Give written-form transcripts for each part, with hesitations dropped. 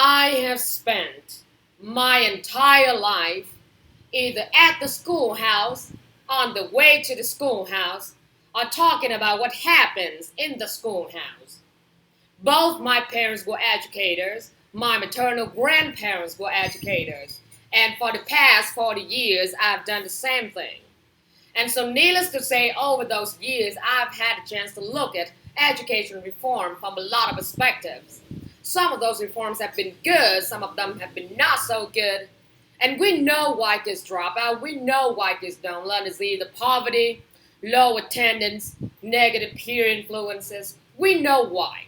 I have spent my entire life either at the schoolhouse, on the way to the schoolhouse, or talking about what happens in the schoolhouse. Both my parents were educators, my maternal grandparents were educators, and for the past 40 years, I've done the same thing. And so, needless to say, over those years, I've had a chance to look at education reform from a lot of perspectives. Some of those reforms have been good, some of them have been not so good. And we know why kids drop out, we know why kids don't learn. It's either poverty, low attendance, negative peer influences. We know why.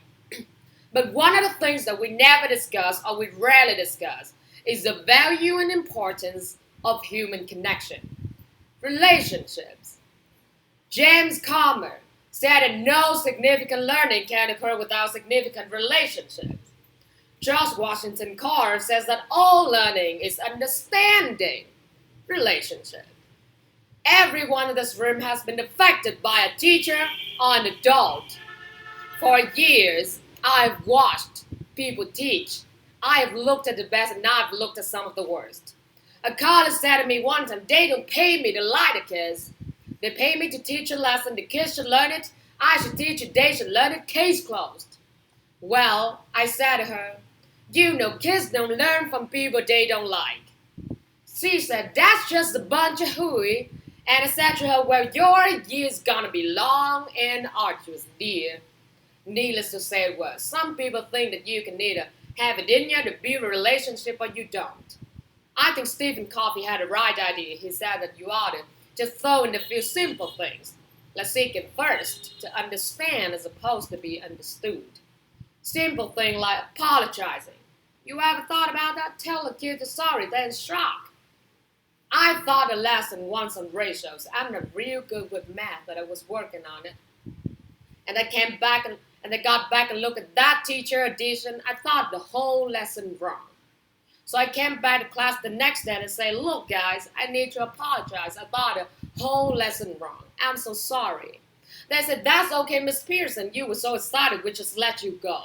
But one of the things that we never discuss or we rarely discuss is the value and importance of human connection, relationships. James Comer said that no significant learning can occur without significant relationships. George Washington Carver says that all learning is understanding relationship. Everyone in this room has been affected by a teacher or an adult. For years, I've watched people teach. I have looked at the best and now I've looked at some of the worst. A college said to me one time, they don't pay me to lie to kids. They pay me to teach a lesson. The kids should learn it. I should teach it. They should learn it. Case closed. Well, I said to her, you know, kids don't learn from people they don't like. She said, that's just a bunch of hooey. And I said to her, well, your year's gonna be long and arduous, dear. Needless to say, it was. Some people think that you can either have it in you to build a relationship or you don't. I think Stephen Covey had the right idea. He said that you ought to just throw in a few simple things. Let's seek it first to understand as opposed to be understood. Simple thing like apologizing. You ever thought about that? Tell a kid you're sorry, they're in shock. I taught a lesson once on ratios. I'm not real good with math, but I was working on it. And I came back and I got back and looked at that teacher edition. I thought the whole lesson wrong. So I came back to class the next day and said, look guys, I need to apologize. I thought the whole lesson wrong. I'm so sorry. They said, that's okay, Miss Pearson. You were so excited, we just let you go.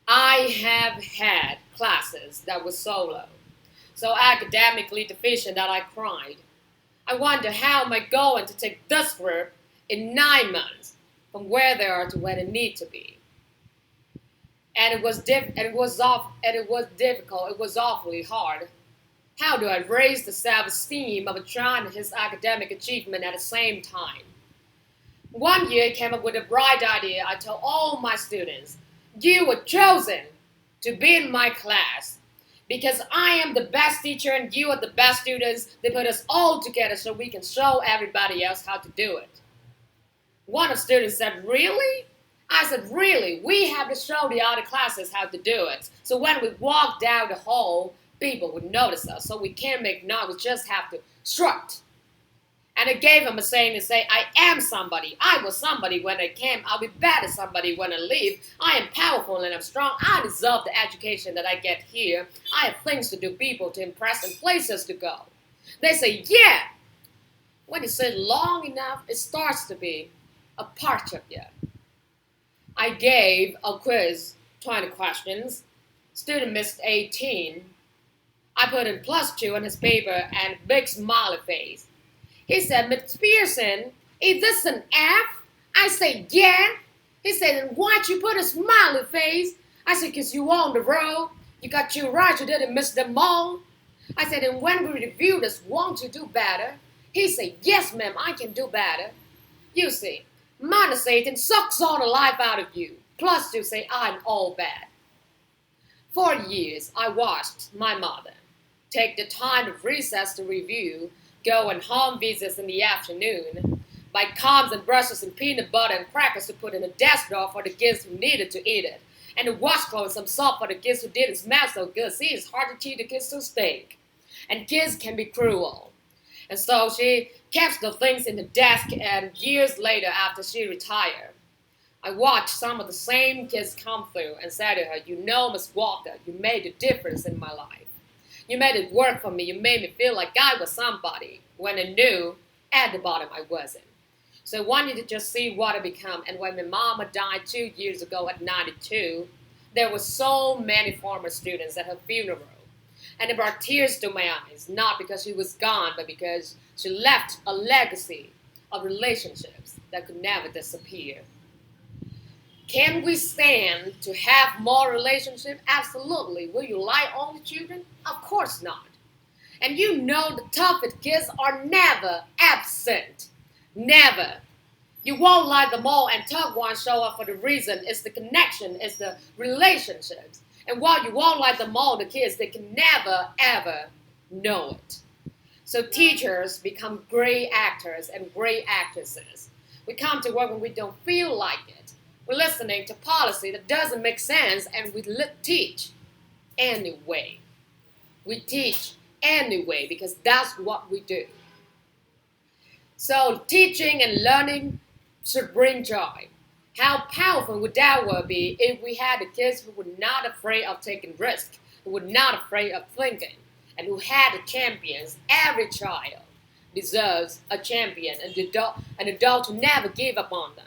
I have had classes that were solo, so academically deficient that I cried. I wonder how am I going to take this group in 9 months from where they are to where they need to be. And it was difficult. It was awfully hard. How do I raise the self-esteem of a child and his academic achievement at the same time? One year I came up with a bright idea. I told all my students, you were chosen to be in my class because I am the best teacher and you are the best students. They put us all together so we can show everybody else how to do it. One of the students said, really? I said, really? We have to show the other classes how to do it. So when we walk down the hall, people would notice us. So we can't make noise, we just have to strut. And I gave him a saying to say, I am somebody. I was somebody when I came. I'll be better somebody when I leave. I am powerful and I'm strong. I deserve the education that I get here. I have things to do, people to impress, and places to go. They say, yeah. When you say long enough, it starts to be a part of you. I gave a quiz, 20 questions. Student missed 18. I put in +2 on his paper and a big smiley face. He said, Miss Pearson, is this an F? I said, yeah. He said, then why'd you put a smiley face? I said, because you on the road. You got you right, you didn't miss them all. I said, and when we review this, won't you do better? He said, yes, ma'am, I can do better. You see, -18 sucks all the life out of you. +2 say, I'm all bad. For years, I watched my mother take the time of recess to review, go on home visits in the afternoon, buy combs and brushes and peanut butter and crackers to put in the desk drawer for the kids who needed to eat it, and a washcloth and some salt for the kids who didn't smell so good. See, it's hard to teach the kids to stink. And kids can be cruel. And so she kept the things in the desk, and years later, after she retired, I watched some of the same kids come through and said to her, you know, Miss Walker, you made a difference in my life. You made it work for me. You made me feel like I was somebody when I knew at the bottom I wasn't. So I want you to just see what I become. And when my mama died 2 years ago at 92, There were so many former students at her funeral, and it brought tears to my eyes, not because she was gone, but because she left a legacy of relationships that could never disappear. Can we stand to have more relationships? Absolutely. Will you lie on the children? Of course not. And you know the toughest kids are never absent. Never. You won't like them all and tough ones show up for the reason it's the connection, it's the relationships. And while you won't like them all, the kids, they can never ever know it. So teachers become great actors and great actresses. We come to work when we don't feel like it. We're listening to policy that doesn't make sense, and we teach anyway. We teach anyway because that's what we do. So teaching and learning should bring joy. How powerful would that world be if we had the kids who were not afraid of taking risks, who were not afraid of thinking, and who had the champions? Every child deserves a champion, an adult who never give up on them,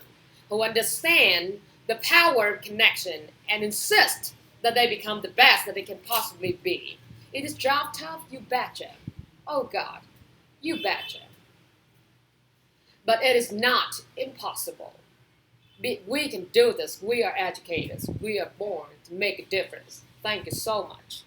who understand the power of connection and insist that they become the best that they can possibly be. It is job tough, you betcha. Oh God, you betcha. But it is not impossible. We can do this. We are educators. We are born to make a difference. Thank you so much.